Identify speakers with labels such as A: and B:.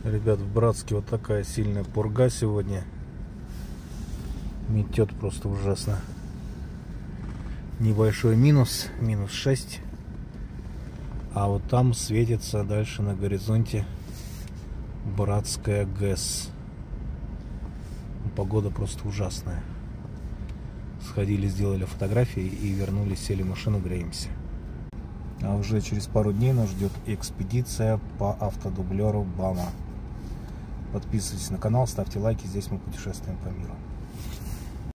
A: Ребят, в Братске вот такая сильная пурга сегодня. Метет просто ужасно. Небольшой минус, минус 6. А вот там светится дальше на горизонте Братская ГЭС. Погода просто ужасная. Сходили, сделали фотографии и вернулись, сели в машину, греемся. А уже через пару дней нас ждет экспедиция по автодублеру БАМа. Подписывайтесь на канал, ставьте лайки, здесь мы путешествуем по миру.